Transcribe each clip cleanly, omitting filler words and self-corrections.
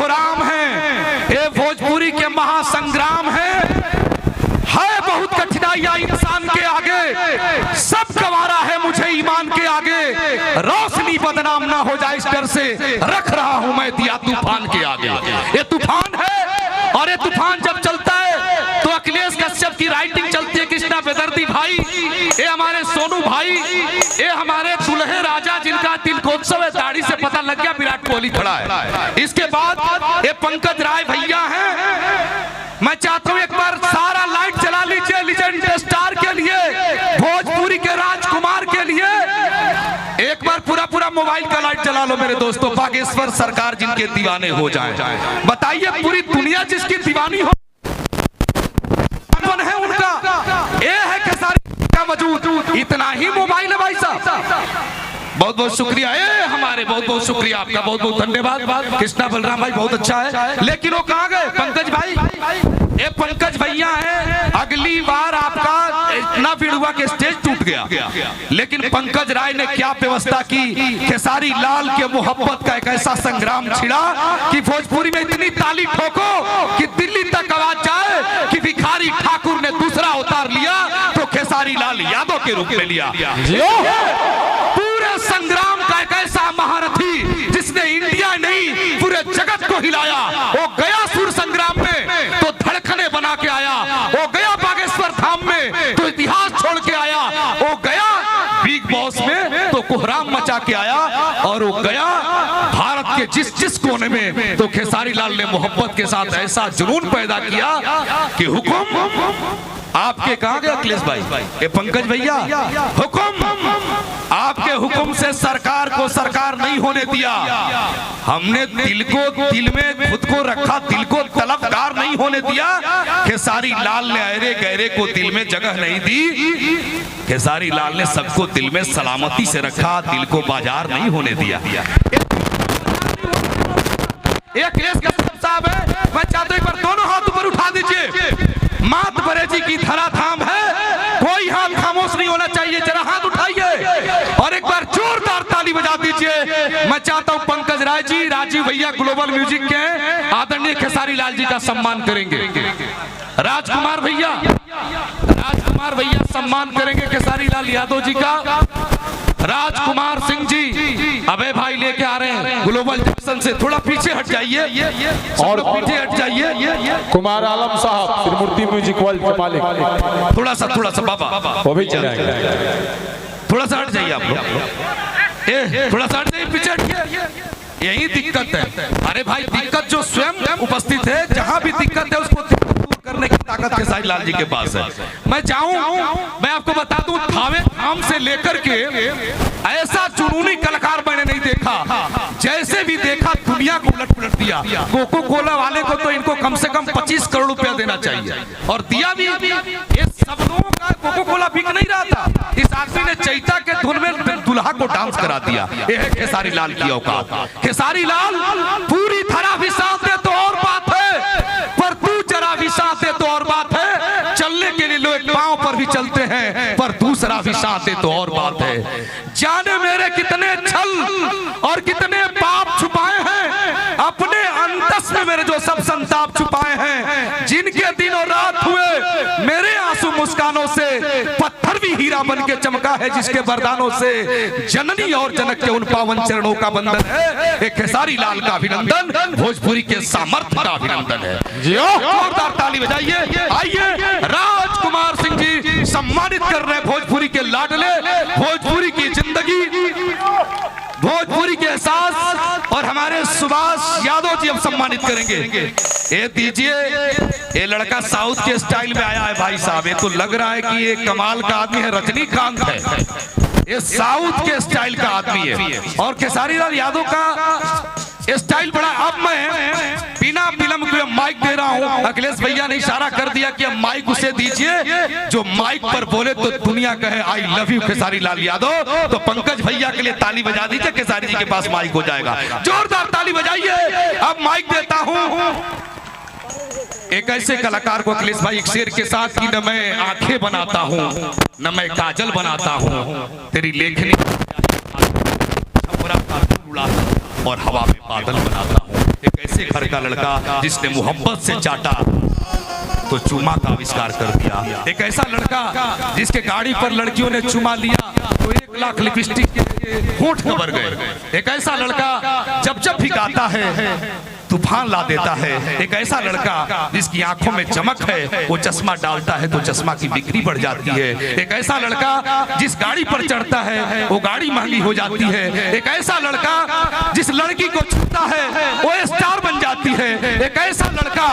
कोहराम है, ये भोजपुरी के महासंग्राम है बहुत कठिनाइयां इंसान के आगे, सब गंवारा है मुझे ईमान के आगे, रोशनी बदनाम ना हो जाए इस डर से रख रहा हूं मैं दिया तूफान के आगे। ये तूफान है और ये तूफान जब चलता है तो अखिलेश कश्यप की राइटिंग चलती है, कृष्णा बेदर्दी भाई, ये हमारे सोनू भाई, ये हमारे दुल्हे राजा जिनका तिलकोत्सव है, दाढ़ी से पता लग गया विराट कोहली खड़ा है। इसके बाद ये पंकज राय भैया हैं। मैं चाहता हूं एक बार सारा लाइट चला लीजिए लीजेंड स्टार के लिए, भोजपुरी के राजकुमार के लिए। एक बार पूरा मोबाइल का लाइट चला लो मेरे दोस्तों। बागेश्वर सरकार जिनके दीवाने हो जाए, बताइए पूरी दुनिया जिसकी दीवानी हो है उनका ये है खेसारी का वजूद। इतना ही मोबाइल है भाई साहब। बहुत बहुत शुक्रिया हमारे, बहुत बहुत शुक्रिया आपका, बहुत बहुत धन्यवाद। कृष्णा बलराम भाई बहुत अच्छा है, लेकिन वो कहाँ गए पंकज भाई? ये पंकज भैया हैं। अगली बार आपका इतना भीड़ हुआ कि स्टेज टूट गया, लेकिन पंकज राय ने क्या व्यवस्था की, खेसारी लाल के मोहब्बत का एक ऐसा संग्राम छिड़ा कि भोजपुरी में इतनी ताली ठोको कि दिल्ली तक आवाज जाए कि भिखारी ठाकुर ने दूसरा अवतार लिया तो खेसारी लाल यादव के रूप में लिया। पूरे संग्राम का एक ऐसा महारथी जिसने इंडिया नहीं पूरे जगत को हिलाया, वो गया सुर संग्राम में तो धड़कने बना के आया, वो गया बागेश्वर धाम में तो इतिहास छोड़ के आया, वो गया बिग बॉस में तो कोहराम मचा के आया, और वो गया भारत के जिस कोने में तो खेसारी लाल ने मोहब्बत के साथ ऐसा जुनून पैदा किया कि हुक्म आपके कहाँ गए अखिलेश भाई, ये पंकज भैया, हुक्म आपके हुक्म से सरकार को सरकार नहीं होने दिया। हमने दिल को दिल में खुद को रखा, दिल को तलबगार नहीं होने दिया। खेसारी लाल ने अरे गहरे को दिल में जगह नहीं दी, खेसारी लाल ने सबको दिल में सलामती से रखा, दिल को बाजार नहीं होने दिया। अखिलेश कश्यप साहब है, मैं चाहता हूं एक बार दोनों हाथ ऊपर उठा दीजिए। मात बरेजी की धराधाम है, कोई हाथ खामोश नहीं होना चाहिए, जरा हाथ उठाइए और एक बार जोरदार ताली बजा दीजिए। मैं चाहता हूं पंकज राय जी, राजीव भैया ग्लोबल म्यूजिक के आदरणीय खेसारी लाल जी का सम्मान करेंगे, राजकुमार भैया सम्मान करेंगे खेसारी लाल यादव जी का, राजकुमार सिंह जी अबे भाई लेके आ रहे हैं ग्लोबल जंक्शन से, थोड़ा पीछे हट जाइए और पीछे हट जाइए। कुमार आलम साहब त्रिमूर्ति म्यूजिक वर्ल्ड के मालिक, थोड़ा सा बाबा वो भी चलाएंगे, थोड़ा सा हट जाइए आप लोग, थोड़ा सा हट जाइए, पीछे हटिए। यही दिक्कत है, अरे भाई दिक्कत जो स्वयं उपस्थित है, जहां भी दिक्कत है उसको करने की ताकत खेसारी लाल जी के पास है। मैं चाहूं मैं आपको बता दूं, थावे धाम से लेकर के ऐसा जुनूनी कलाकार मैंने नहीं देखा, जैसे भी देखा दुनिया को उलट पुलट दिया। कोको कोला वाले को तो इनको कम से कम 25 करोड़ रुपया देना चाहिए, और दिया भी। ये सब लोगों का कोको कोला बिक नहीं रहा था, इस आदमी ने चैता के धुन में दुल्हा को डांस करा दिया। ये है खेसारी लाल की औकात। खेसारी लाल पूरी तरह भी साथ दे तो और बात है, पर तू जरा भी साथ दे तो और बात है। चलने के लिए लोग पांव पर भी चलते हैं, पर दूसरा भी साथ दे तो और बात है। जाने मेरे कितने छल और कितने पाप छुपाए हैं अपने अंतस में, मेरे जो सब संताप छुपाए हैं, जिनके दिन और रात हुए मेरे आंसू मुस्कानों से, पत्थर भी हीरा बन के चमका है जिसके वरदानों से, जननी और जनक के उन पावन चरणों का बंधन है। एक खेसारी लाल का अभिनंदन, भोजपुरी के सामर्थ्य का अभिनंदन है। जोरदार ताली बजाइए। आइए राजकुमार सिंह जी सम्मानित कर रहे हैं भोजपुरी के लाडले, भोजपुरी की जिंदगी, भोजपुरी के एहसास, और हमारे सुभाष यादव जी अब सम्मानित करेंगे। ये दीजिए, ये लड़का साउथ के स्टाइल में आया है भाई साहब, ये तो लग रहा है कि ये कमाल का आदमी है, रजनीकांत है, ये साउथ के स्टाइल का आदमी है। और खेसारी लाल यादव का स्टाइल बड़ा। अब मैं बिना विलंब के माइक दे रहा हूं, अखिलेश भैया ने इशारा कर दिया कि अब माइक उसे दीजिए जो माइक पर बोले तो दुनिया कहे I love you Khesari Lal Yadav. तो पंकज भैया के लिए ताली बजा दीजिए, खेसारी जी के पास माइक हो जाएगा। जोरदार ताली बजाइए। अब माइक देता हूं एक ऐसे कलाकार को अखिलेश भाई, एक शेर के साथ कि न मैं आंखें बनाता हूं न मैं काजल बनाता हूं, तेरी लेखनी और हवा में बादल बनाता हूं। एक ऐसे घर का लड़का जिसने मोहब्बत से चाटा तो चुमा का आविष्कार कर दिया। एक ऐसा लड़का जिसके गाड़ी पर लड़कियों ने चुमा लिया तो 1 लाख लिपस्टिक के होंठ कबर गए। एक ऐसा लड़का जब जब भी गाता है तूफान ला देता है। एक ऐसा लड़का जिसकी आंखों में चमक है, वो चश्मा डालता है तो चश्मा की बिक्री बढ़ जाती है। एक ऐसा लड़का जिस गाड़ी पर चढ़ता है वो गाड़ी महंगी हो जाती है। एक ऐसा लड़का जिस लड़की को छूता है वो स्टार बन जाती है। एक ऐसा लड़का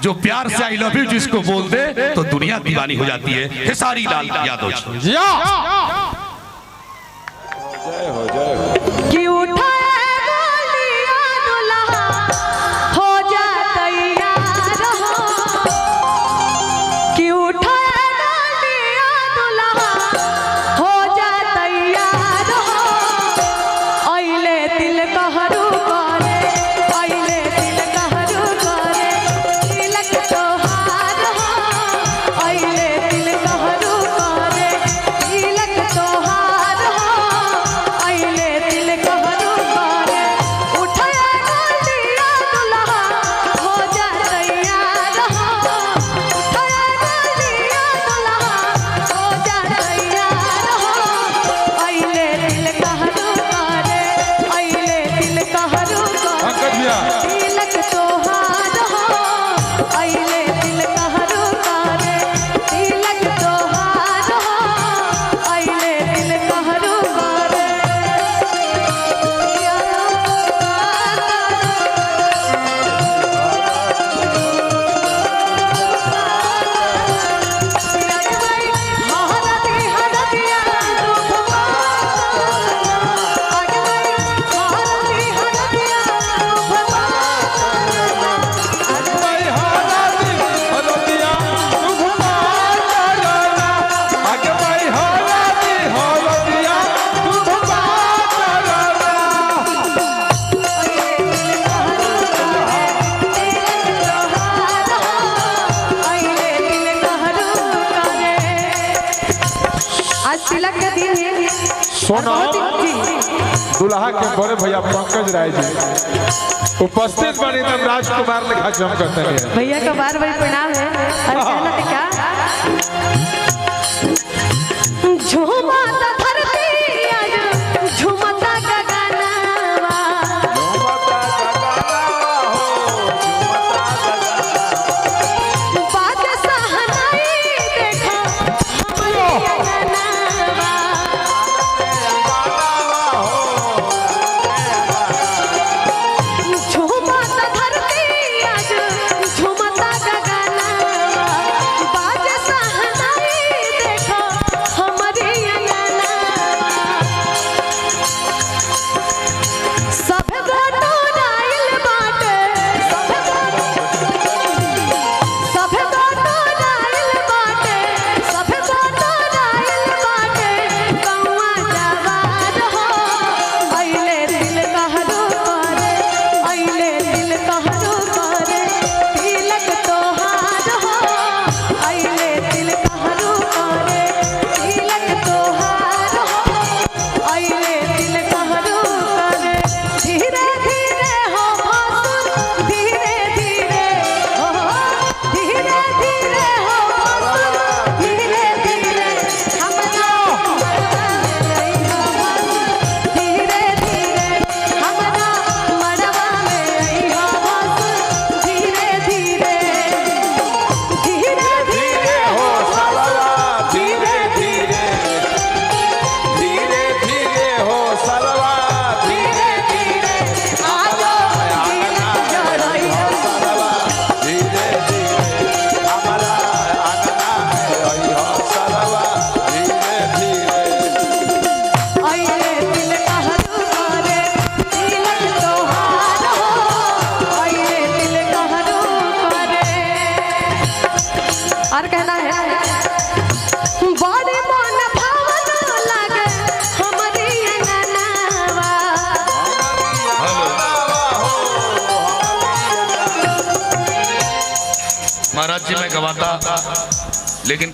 जो प्यार से आई लव यू जिसको बोल दे तो दुनिया दीवानी हो जाती है। खेसारी लाल यादव जी। जय हो जय हो। कि उठा गोलिया दुल्हा हो जा तैयार हो, कि उठा गोलिया दुल्हा हो जा तैयार हो। अइले दिल कहरू करे, अइले दिल कहरू करे, तिलक तोहार हो। अइले दिल कहरू करे, तिलक तोहार हो। अइले दिल कहरू करे, उठाया गोलिया दुल्हा हो जा तैयार हो। उठाया गोलिया दुल्हा हो जा तैयार हो। अइले दिल कहरू करे, अइले दिल कहरू पंकज करे, भैया तिलक तोहार हो। अइले दिल कहरू करे, तिलक तोहार हो। अइले दिल कहरू करे। भाई हालाती हलदिया तू घुमा चलना, आगे भाई हालाती हलदिया तू घुमा चलना। आज तिलक के दिन है। सोना दुल्हा के बड़े भैया पंकज राय जी उपस्थित बने एकदम राजकुमार लिखा जम करते हैं। भैया का बार बार प्रणाम है। और कहना है क्या? झूमता धरती आज झूमता गगनवा, बाज सहनाई देखो हमरे अंगनवा। झूमता धरती आज झूमता गगनवा, बाज सहनाई देखो हमरे अंगनवा। सब गोटो राइल बाटे, सब गोटो राइल बाटे, सब गोटो राइल बाटे, कौआ जवार हो। अइले दिल कहरू करे, अइले दिल कहरू करे, तिलक तोहार हो। अइले दिल कहरू करे, तिलक तोहार हो। अइले दिल कहरू करे, धीरे धीरे हो भासुर, धीरे धीरे हो, धीरे धीरे हो भासुर, धीरे धीरे हमरा मरवा में अइहा भासुर, धीरे धीरे हमरा मरवा में अइहा भासुर, धीरे धीरे, धीरे धीरे हो सलवा धीरे धीरे, धीरे धीरे हो सलवा धीरे धीरे आजो तिलक जरइहा। सलवा धीरे धीरे हमारा आंगना है अइहा सलवा धीरे धीरे। अइले दिल कहरू करे, तिलक तोहार हो। अइले दिल कहरू करे। और कहना है बड़े मन भावन लागे हमरी अंगनवा। महाराज जी मैं गवाता लेकिन